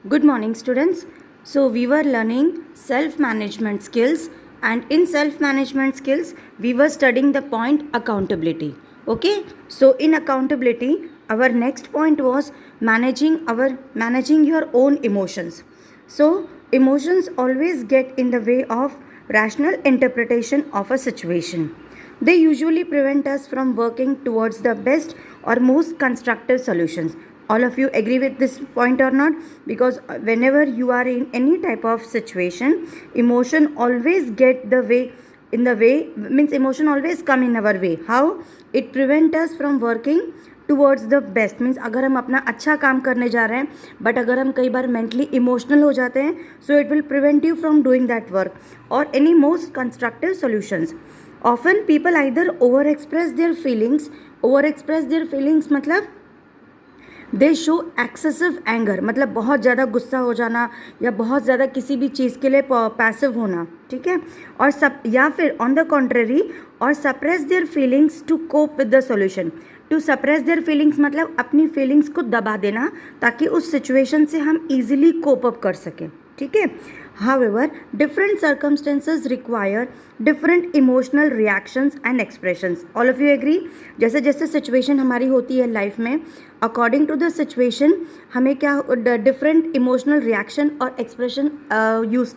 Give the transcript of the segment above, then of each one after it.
Good morning, students. So, we were learning self management skills, and in self management skills, we were studying the point accountability. Okay, so in accountability, our next point was managing your own emotions. So, emotions always get in the way of rational interpretation of a situation. They usually prevent us from working towards the best or most constructive solutions. All of you agree with this point or not? Because whenever you are in any type of situation, emotion always get the way in the way means emotion always come in our way. How? It prevent us from working towards the best means अगर हम अपना अच्छा काम करने जा रहे हैं but अगर हम कई बार मेंटली इमोशनल हो जाते हैं so it will prevent you from doing that work और any most constructive solutions. Often people either over express their feelings मतलब दे शो एक्सेसिव एंगर मतलब बहुत ज़्यादा गुस्सा हो जाना या बहुत ज़्यादा किसी भी चीज़ के लिए पैसिव होना. ठीक है. और सब या फिर ऑन द कॉन्ट्रेरी और suppress their feelings to cope with the solution. To suppress their feelings मतलब अपनी फीलिंग्स को दबा देना ताकि उस सिचुएशन से हम ईजिली कोप अप कर सकें. ठीक है. However, different circumstances require different emotional reactions and expressions. All of you agree? जैसे जैसे सिचुएशन हमारी होती है लाइफ में अकॉर्डिंग टू द सिचुएशन हमें क्या डिफरेंट इमोशनल रिएक्शन और एक्सप्रेशन यूज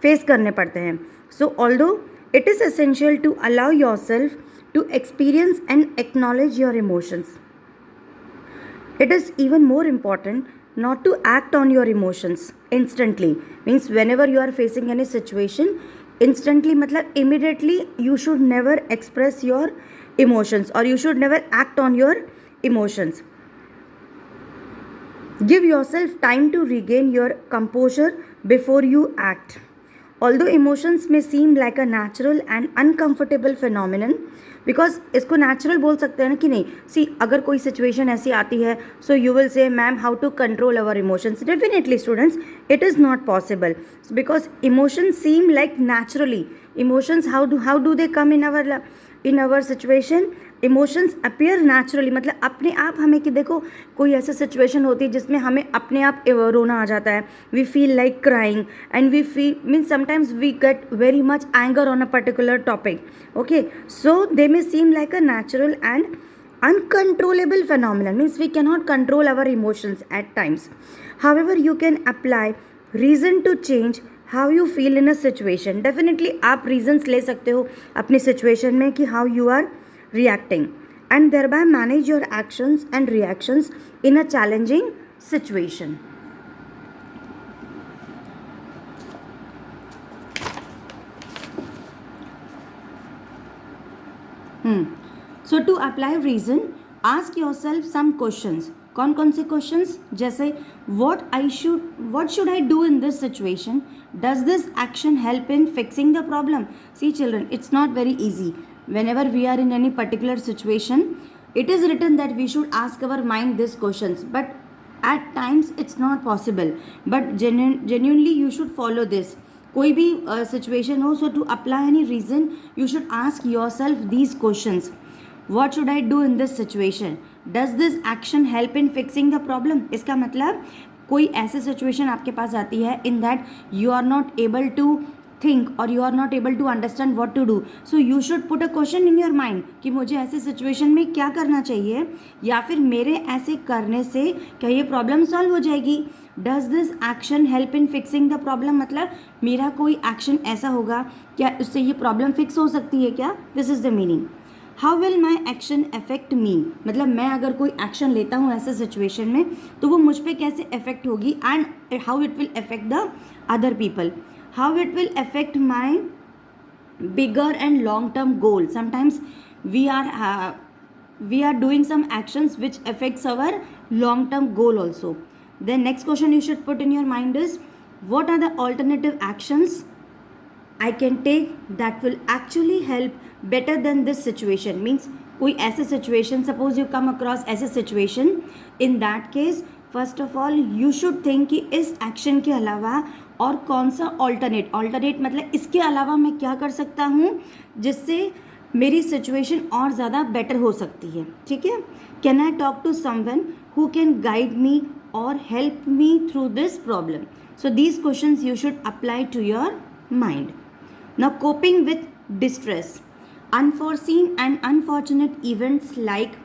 फेस करने पड़ते हैं. So although it is essential to allow yourself to experience and acknowledge your emotions. It is even more important not to act on your emotions instantly. Means whenever you are facing any situation, instantly मतलब immediately you should never express your emotions or you should never act on your emotions. Give yourself time to regain your composure before you act. Although emotions may seem like a natural and uncomfortable phenomenon, because इसको natural बोल सकते हैं ना कि नहीं. सी अगर कोई situation ऐसी आती है so you will say ma'am how to control our emotions. Definitely students it is not possible because emotions seem like naturally. Emotions how do they come in our situation. Emotions appear naturally मतलब अपने आप हमें कि देखो कोई ऐसी situation होती है जिसमें हमें अपने आप रोना आ जाता है. We feel like crying and we feel means sometimes we get very much anger on a particular topic. Okay, so they may seem like a natural and uncontrollable phenomenon. Means we cannot control our emotions at times. However, you can apply reason to change how you feel in a situation. Definitely आप reasons ले सकते हो अपनी situation में कि how you are reacting and thereby manage your actions and reactions in a challenging situation. So to apply reason ask yourself some questions. कौन कौन से क्वेश्चंस? जैसे what should I do in this situation? Does this action help in fixing the problem? See children, it's not very easy. Whenever we are in any particular situation, it is written that we should ask our mind these questions, but at times it's not possible. But genuinely you should follow this. कोई भी situation हो, so to apply any reason you should ask yourself these questions. What should I do in this situation? Does this action help in fixing the problem? इसका मतलब कोई ऐसी situation आपके पास आती है in that you are not able to think और you are not able to understand what to do. So you should put a question in your mind कि मुझे ऐसे सिचुएशन में क्या करना चाहिए या फिर मेरे ऐसे करने से क्या ये प्रॉब्लम सॉल्व हो जाएगी. Does this action help in fixing the problem मतलब मेरा कोई एक्शन ऐसा होगा क्या उससे ये प्रॉब्लम फिक्स हो सकती है क्या? This is the meaning. How will my action affect me मतलब मैं अगर कोई एक्शन लेता हूँ ऐसे सिचुएशन में तो वो मुझ पर कैसे अफेक्ट होगी and how it will affect the other people. How it will affect my bigger and long term goal. Sometimes we are doing some actions which affects our long term goal also. Then next question you should put in your mind is what are the alternative actions I can take that will actually help better than this situation. Means कोई ऐसे situation, suppose you come across ऐसे situation, in that case first of all you should think कि इस action के अलावा और कौन सा ऑल्टरनेट मतलब इसके अलावा मैं क्या कर सकता हूँ जिससे मेरी सिचुएशन और ज़्यादा बेटर हो सकती है. ठीक है. Can I talk to someone who can guide me or help me through this problem. So these questions you should apply to your mind. Now, coping with distress. Unforeseen and unfortunate events like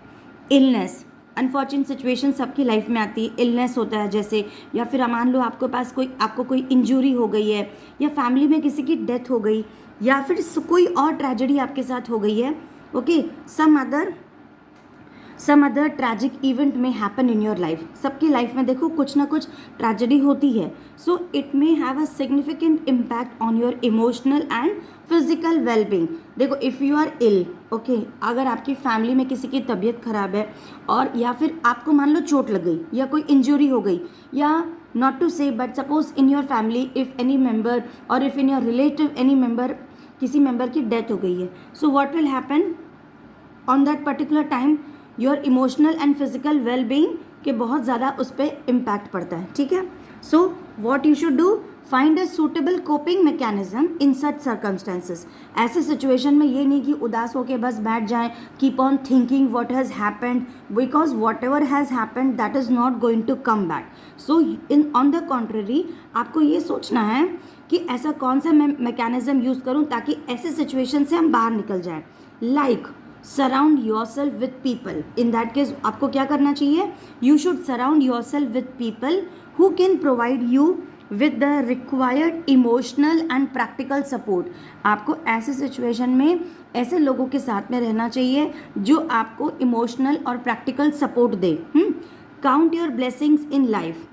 illness. Unfortunate situation सबकी life में आती है, illness होता है जैसे, या फिर मान लो आपको कोई इंजरी हो गई है, या फैमिली में किसी की डेथ हो गई, या फिर कोई और ट्रेजेडी आपके साथ हो गई है. Okay, some other tragic event may happen in your life. सबकी लाइफ में देखो कुछ ना कुछ ट्रेजेडी होती है. So it may have a significant impact on your emotional and physical wellbeing. देखो, if you are ill, okay, अगर आपकी फैमिली में किसी की तबीयत खराब है, और या फिर आपको मान लो चोट लग गई या कोई इंजरी हो गई, या not to say but suppose in your family if any member और if in your relative any member, किसी मेंबर की डेथ हो गई है, so what will happen on that particular time, your emotional and physical wellbeing के बहुत ज़्यादा उस पर इम्पैक्ट पड़ता है. ठीक है. So what you should do, find a suitable coping mechanism in such circumstances. ऐसे सिचुएशन में ये नहीं कि उदास होकर बस बैठ जाएं, keep on thinking what has happened, because whatever has happened that is not going to come back. So in on the contrary आपको ये सोचना है कि ऐसा कौन सा मैं मैकेनिज्म यूज़ करूँ ताकि ऐसे सिचुएशन से हम बाहर निकल जाएं. Like surround your self with people. In that case आपको क्या करना चाहिए, you should surround your self with people who can provide you with the required emotional and practical support. आपको ऐसे सिचुएशन में ऐसे लोगों के साथ में रहना चाहिए जो आपको इमोशनल और practical support they. Count your blessings in life.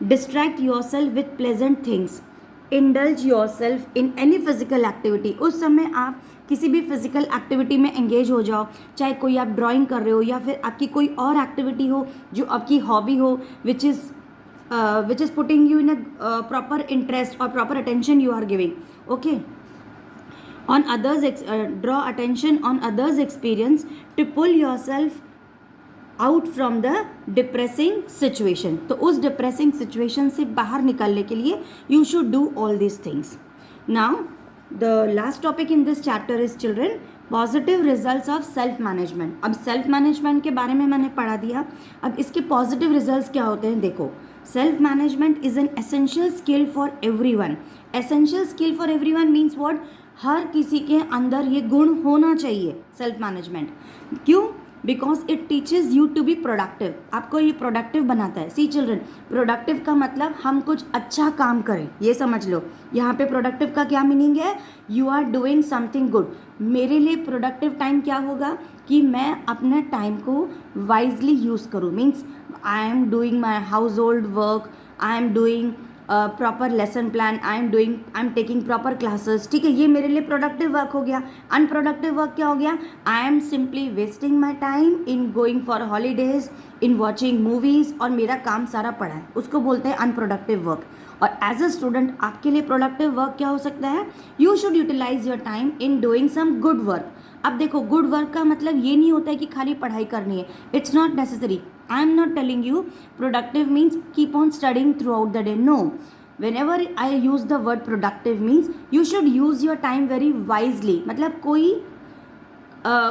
Distract your self with pleasant things. Indulge your self in any physical activity. उस समय आप किसी भी फिजिकल एक्टिविटी में एंगेज हो जाओ, चाहे कोई आप ड्राइंग कर रहे हो या फिर आपकी कोई और एक्टिविटी हो जो आपकी हॉबी हो, which is putting you in a proper interest और proper attention you are giving. Okay. On others, draw attention on others experience to pull yourself out from the depressing situation. तो उस depressing situation से बाहर निकलने के लिए you should do all this things. Now the last topic in this chapter is children positive results of self management. अब self management के बारे में मैंने पढ़ा दिया. अब इसके positive results क्या होते हैं देखो. self management is an essential skill for everyone. essential skill for everyone means what, हर किसी के अंदर ये गुण होना चाहिए self management. क्यों? Because it teaches you to be productive. आपको ये प्रोडक्टिव बनाता है. सी चिल्ड्रन, प्रोडक्टिव का मतलब हम कुछ अच्छा काम करें, ये समझ लो. यहाँ पे प्रोडक्टिव का क्या मीनिंग है, you are doing something good. मेरे लिए प्रोडक्टिव टाइम क्या होगा कि मैं अपने टाइम को वाइजली यूज़ करूँ. Means I am doing my house hold work, I am doing proper lesson plan, I am taking proper classes. ठीक है, ये मेरे लिए प्रोडक्टिव वर्क हो गया. अनप्रोडक्टिव वर्क क्या हो गया, I am simply wasting my time in going for holidays, in watching movies, और मेरा काम सारा पड़ा है, उसको बोलते हैं अनप्रोडक्टिव वर्क. और एज अ स्टूडेंट आपके लिए प्रोडक्टिव वर्क क्या हो सकता है, you should utilise your time in doing some good work. अब देखो, गुड वर्क का मतलब ये नहीं होता है कि खाली पढ़ाई करनी है. It's not necessary. I am not telling you productive means keep on studying throughout the day. No. Whenever I use the word productive means you should use your time very wisely. मतलब कोई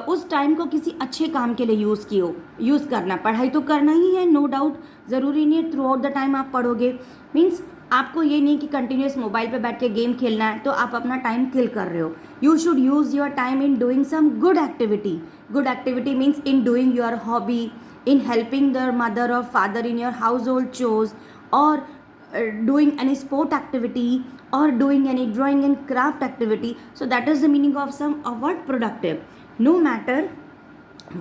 उस time को किसी अच्छे काम के लिए use करना. पढ़ाई तो करना ही है, नो डाउट. ज़रूरी नहीं है थ्रू आउट द टाइम आप पढ़ोगे. मीन्स आपको ये नहीं कि कंटिन्यूस मोबाइल पे बैठ के गेम खेलना है तो आप अपना टाइम किल कर रहे हो. You should use your time in doing some good activity. Good activity means in doing your hobby, in helping their mother or father in your household chores, or doing any sport activity, or doing any drawing and craft activity. So that is the meaning of what productive. No matter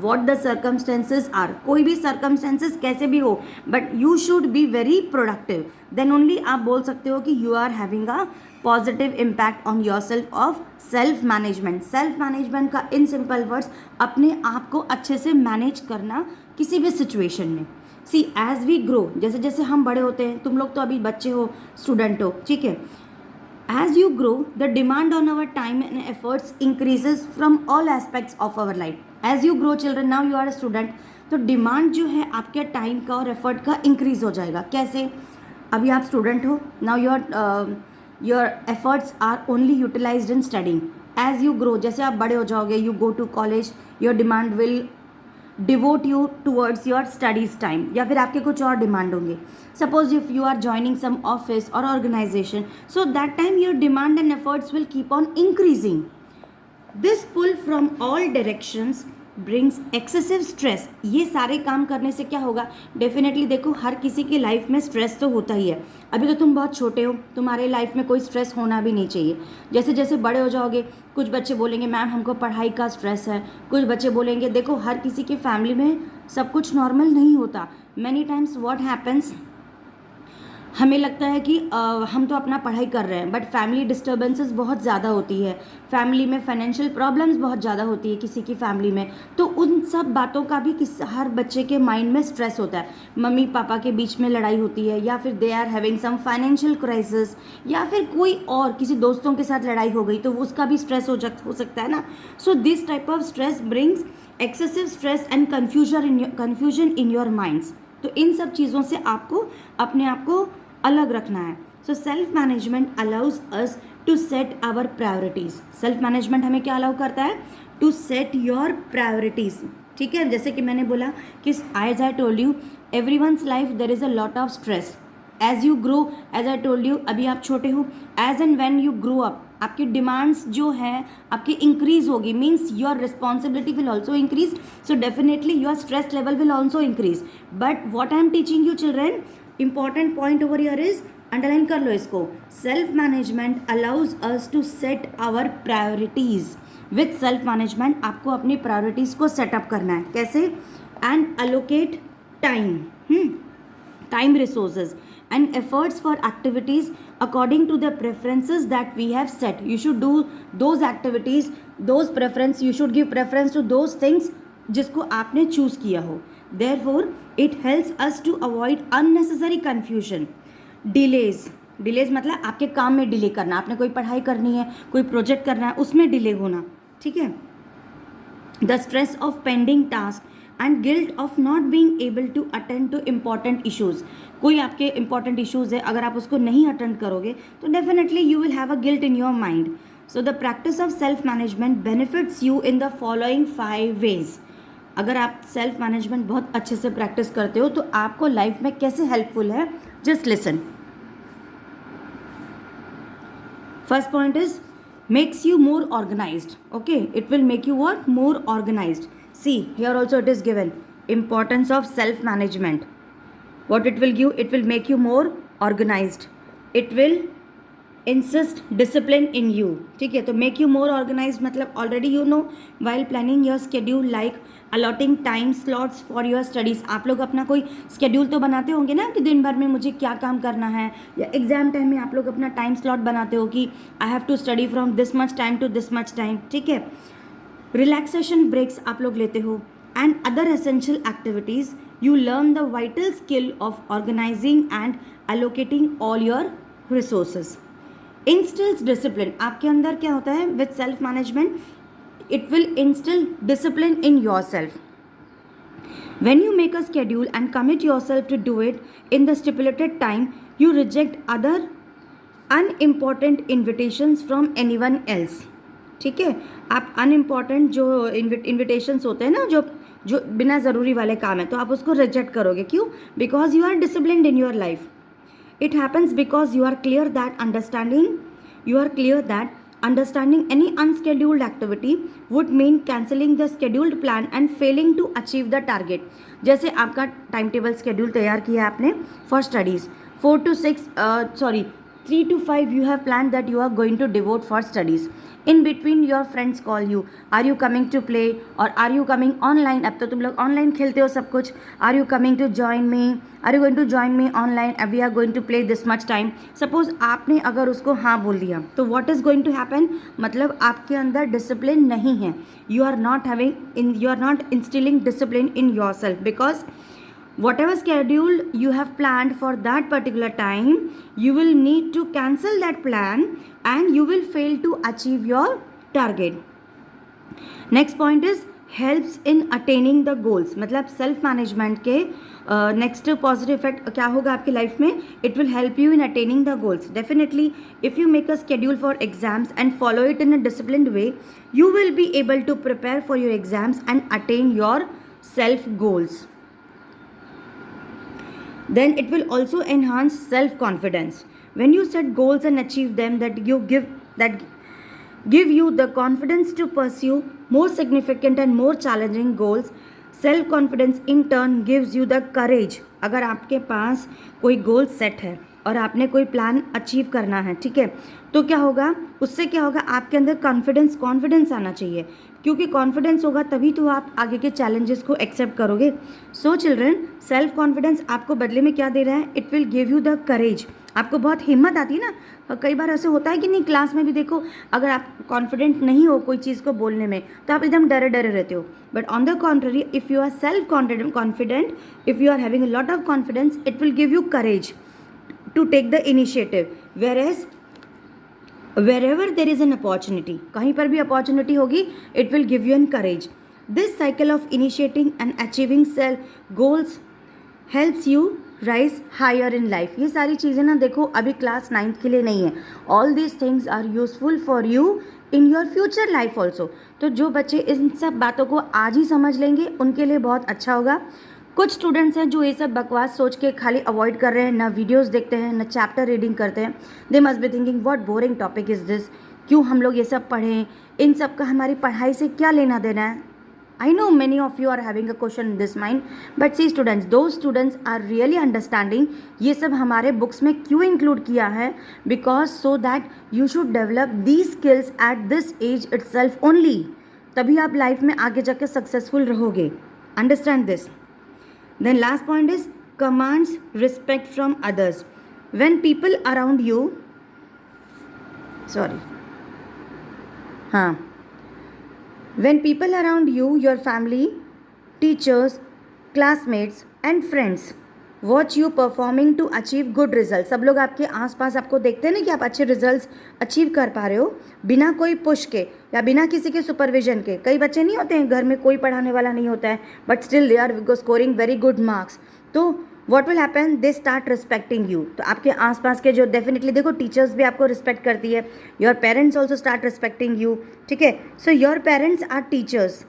what the circumstances are, कोई भी circumstances कैसे भी हो, but you should be very productive. Then only आप बोल सकते हो कि you are having a positive impact on yourself of self management. self management का in simple words अपने आप को अच्छे से मैनेज करना किसी भी सिचुएशन में. सी एज वी ग्रो, जैसे जैसे हम बड़े होते हैं, तुम लोग तो अभी बच्चे हो, स्टूडेंट हो, ठीक है. As you grow the demand on our time and efforts increases from all aspects of our life. As you grow children, now you are a student, तो डिमांड जो है आपके टाइम का और एफर्ट का इंक्रीज हो जाएगा. कैसे? अभी आप स्टूडेंट हो, now your efforts are only utilised in studying. As you grow, जैसे आप बड़े हो जाओगे, you go to college, your demand will devote you towards your studies time, या फिर आपके कुछ और डिमांड होंगे. Suppose if you are joining some office और organisation, so that time your demand and efforts will keep on increasing. This pull from all directions brings excessive stress. ये सारे काम करने से क्या होगा, डेफिनेटली देखो हर किसी की लाइफ में स्ट्रेस तो होता ही है. अभी तो तुम बहुत छोटे हो, तुम्हारे लाइफ में कोई स्ट्रेस होना भी नहीं चाहिए. जैसे जैसे बड़े हो जाओगे, कुछ बच्चे बोलेंगे मैम हमको पढ़ाई का स्ट्रेस है, कुछ बच्चे बोलेंगे, देखो हर किसी की फैमिली में सब कुछ नॉर्मल नहीं होता. मैनी टाइम्स व्हाट हैपन्स, हमें लगता है कि हम तो अपना पढ़ाई कर रहे हैं, बट फैमिली डिस्टर्बेंसेस बहुत ज़्यादा होती है, फैमिली में फाइनेंशियल प्रॉब्लम्स बहुत ज़्यादा होती है किसी की फैमिली में. तो उन सब बातों का भी हर बच्चे के माइंड में स्ट्रेस होता है. मम्मी पापा के बीच में लड़ाई होती है, या फिर they are having some financial crisis, या फिर कोई और किसी दोस्तों के साथ लड़ाई हो गई तो उसका भी स्ट्रेस हो सकता है ना. So this type of stress brings excessive stress and confusion in your minds. तो इन सब चीज़ों से आपको अपने आप को अलग रखना है. So self management allows us to set our priorities. Self management हमें क्या अलाउ करता है, टू सेट योर प्रायोरिटीज़. ठीक है, जैसे कि मैंने बोला कि as I told you every one's life there is a lot of stress. As you grow, as I told you अभी आप छोटे हो, as and when you grow up आपकी डिमांड्स जो है आपकी इंक्रीज होगी, means your responsibility will also increase. So definitely your stress level will also increase. But what I am teaching you children, important point over here is, underline कर लो इसको, self management allows us to set our priorities. With self management आपको अपनी priorities को set up करना है. कैसे, and allocate time, time resources and efforts for activities according to the preferences that we have set. You should do those activities, those preference, you should give preference to those things जिसको आपने choose किया हो. Therefore it helps us to avoid unnecessary confusion. Delays मतलब आपके काम में delay करना, आपने कोई पढ़ाई करनी है, कोई प्रोजेक्ट करना है, उसमें डिले होना. ठीक है, the stress of pending task and guilt of not being able to attend to important issues. कोई आपके इंपॉर्टेंट इशूज़ है, अगर आप उसको नहीं अटेंड करोगे तो definitely you will have a guilt in your mind. So the practice of self management benefits you in the following 5 ways. अगर आप सेल्फ मैनेजमेंट बहुत अच्छे से प्रैक्टिस करते हो तो आपको लाइफ में कैसे हेल्पफुल है, just listen. First point is makes you more organized. Okay, it will make you what, more organized. See here also it is given importance of self management. What it will give, it will make you more organized. It will insist discipline in you. ठीक है, तो make you more organized मतलब already you know while planning your schedule like allotting time slots for your studies. आप लोग अपना कोई schedule तो बनाते होंगे ना कि दिन भर में मुझे क्या काम करना है, या एग्जाम टाइम में आप लोग अपना टाइम स्लॉट बनाते हो कि I have to study from this much time to this much time. ठीक है, रिलैक्सेशन ब्रेक्स आप लोग लेते हो and other essential activities. You learn the vital skill of organising and allocating all your resources. Instils discipline, आपके अंदर क्या होता है with self management, it will instill discipline in yourself. When you make a schedule and commit yourself to do it in the stipulated time, you reject other unimportant invitations from anyone else. ठीक है, आप unimportant जो invitations होते हैं ना, जो बिना ज़रूरी वाले काम है, तो आप उसको रिजेक्ट करोगे. क्यों? Because you are disciplined in your life. It happens because you are clear that understanding any unscheduled activity would mean cancelling the scheduled plan and failing to achieve the target. जैसे आपका time table schedule तैयार किया आपने for studies, 3 to 5 you have planned that you are going to devote for studies. In between your friends call you, are you coming to play or are you coming online? अब तो तुम लोग online खेलते हो सब कुछ. Are you coming to join me? Are you going to join me online? We are going to play this much time. Suppose आपने अगर उसको हाँ बोल दिया तो what is going to happen? मतलब आपके अंदर डिसिप्लिन नहीं है. You are not instilling discipline in yourself because whatever schedule you have planned for that particular time, you will need to cancel that plan and you will fail to achieve your target. Next point is helps in attaining the goals. मतलब self management के next positive effect क्या होगा आपकी life में? It will help you in attaining the goals. Definitely if you make a schedule for exams and follow it in a disciplined way, you will be able to prepare for your exams and attain your self goals. Then it will also enhance self confidence. When you set goals and achieve them, that give you the confidence to pursue more significant and more challenging goals. Self confidence in turn gives you the courage. अगर आपके पास कोई goal set है और आपने कोई plan achieve करना है, ठीक है, तो क्या होगा, उससे क्या होगा, आपके अंदर कॉन्फिडेंस आना चाहिए, क्योंकि कॉन्फिडेंस होगा तभी तो आप आगे के चैलेंजेस को एक्सेप्ट करोगे. सो चिल्ड्रन, सेल्फ कॉन्फिडेंस आपको बदले में क्या दे रहा है, it will give you the courage. आपको बहुत हिम्मत आती है ना. कई बार ऐसे होता है कि नहीं, क्लास में भी देखो, अगर आप कॉन्फिडेंट नहीं हो कोई चीज़ को बोलने में तो आप एकदम डरे डरे रहते हो. But on the contrary, if you are self confident, if you are having a lot of confidence, it will give you courage to take the initiative. wherever there is an opportunity, कहीं पर भी opportunity होगी, it will give you an courage. This cycle of initiating and achieving self goals helps you rise higher in life. ये सारी चीज़ें ना देखो अभी क्लास 9th के लिए नहीं है. All these things are useful for you in your future life also. तो जो बच्चे इन सब बातों को आज ही समझ लेंगे उनके लिए बहुत अच्छा होगा. कुछ स्टूडेंट्स हैं जो ये सब बकवास सोच के खाली अवॉइड कर रहे हैं, ना वीडियोस देखते हैं, ना चैप्टर रीडिंग करते हैं. They must be thinking what boring topic is this, क्यों हम लोग ये सब पढ़ें, इन सब का हमारी पढ़ाई से क्या लेना देना है. I know many of you are having a question in this mind, but see students, those students are really understanding ये सब हमारे बुक्स में क्यों इंक्लूड किया है, because so that you should develop these skills at this age itself only. तभी आप life में आगे जाकर सक्सेसफुल रहोगे. Understand this. Then last point is commands respect from others. When people around you, when people around you, your family, teachers, classmates and friends watch you performing to achieve good results. सब लोग आपके आसपास आपको देखते हैं ना कि आप अच्छे रिजल्ट्स अचीव कर पा रहे हो बिना कोई पुश के या बिना किसी के सुपरविजन के. कई बच्चे नहीं होते हैं, घर में कोई पढ़ाने वाला नहीं होता है, but still they are scoring very good marks. तो what will happen, they start respecting you. तो आपके आसपास के जो डेफिनेटली देखो टीचर्स भी आपको रिस्पेक्ट करती है, your parents also start respecting you. ठीक है, so your parents are teachers.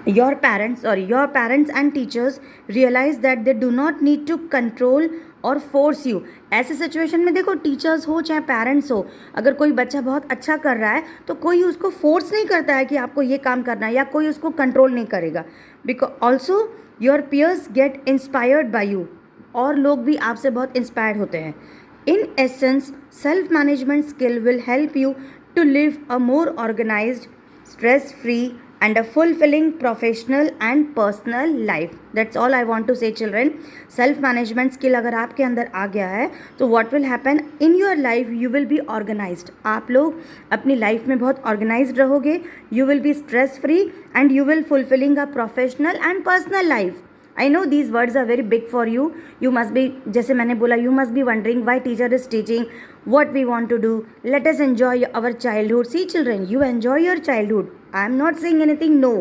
your parents and teachers realize that they do not need to control और फोर्स यू. ऐसे सिचुएशन में देखो, टीचर्स हो चाहे पेरेंट्स हो, अगर कोई बच्चा बहुत अच्छा कर रहा है तो कोई उसको फोर्स नहीं करता है कि आपको ये काम करना है, या कोई उसको कंट्रोल नहीं करेगा. Because also your peers get inspired by you. और लोग भी आपसे बहुत इंस्पायर्ड होते हैं. In essence, self management skill will help you to live a more organised, stress free and a fulfilling professional and personal life. That's all I want to say children. Self management skill अगर आपके अंदर आ गया है तो what will happen in your life, you will be organized. आप लोग अपनी life में बहुत ऑर्गेनाइज्ड रहोगे. You will be stress free and you will fulfilling a professional and personal life. I know these words are very big for you. You must be, जैसे मैंने बोला, you must be wondering why teacher is teaching, what we want to do. Let us enjoy our childhood. See children, you enjoy your childhood. I am not saying anything no.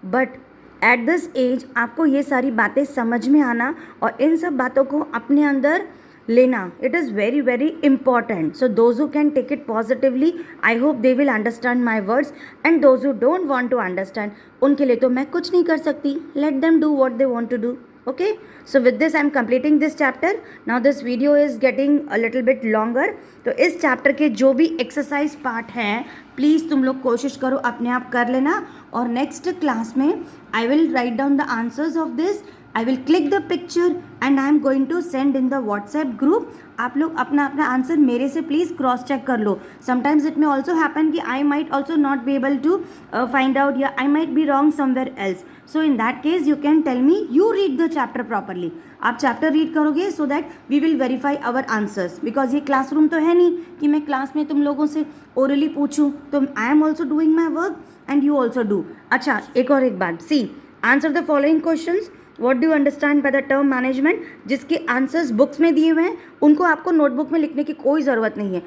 But at this age आपको ये सारी बातें समझ में आना और इन सब बातों को अपने अंदर लेना, it is very very important. So those who can take it positively, I hope they will understand my words, and those who don't want to understand, उनके लिए तो मैं कुछ नहीं कर सकती. Let them do what they want to do. Okay, so with this I am completing this chapter. Now this video is getting a little bit longer. तो इस चैप्टर के जो भी एक्सरसाइज पार्ट हैं प्लीज़ तुम लोग कोशिश करो अपने आप कर लेना, और नेक्स्ट क्लास में I will write down the answers of this. I will click the picture and I am going to send in the WhatsApp group. आप लोग अपना अपना आंसर मेरे से प्लीज़ क्रॉस चेक कर लो. Sometimes it may also happen कि I might also not be able to find out, या I might be wrong somewhere else. So in that case you can tell me, you read the chapter properly. आप chapter read करोगे so that we will verify our answers. Because ये classroom तो है नहीं कि मैं class में तुम लोगों से ओरली पूछूँ. तो I am also doing my work and you also do. अच्छा, एक और एक बात, see answer the following questions. What do you understand by the term management? जिसके आंसर्स बुक्स में दिए हुए हैं उनको आपको नोटबुक में लिखने की कोई ज़रूरत नहीं है.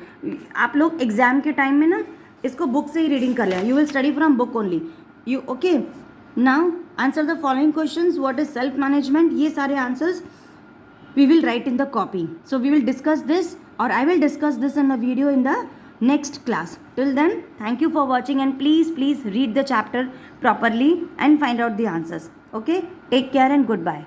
आप लोग एग्जाम के टाइम में ना इसको बुक से ही रीडिंग कर लें. You will study from book only. You okay. Now answer the following questions. What is self management? ये सारे answers we will write in the copy. So we will discuss this, और I will discuss this in a video in the next class. Till then, thank you for watching, and please read the chapter properly and find out the answers. Okay, take care and goodbye.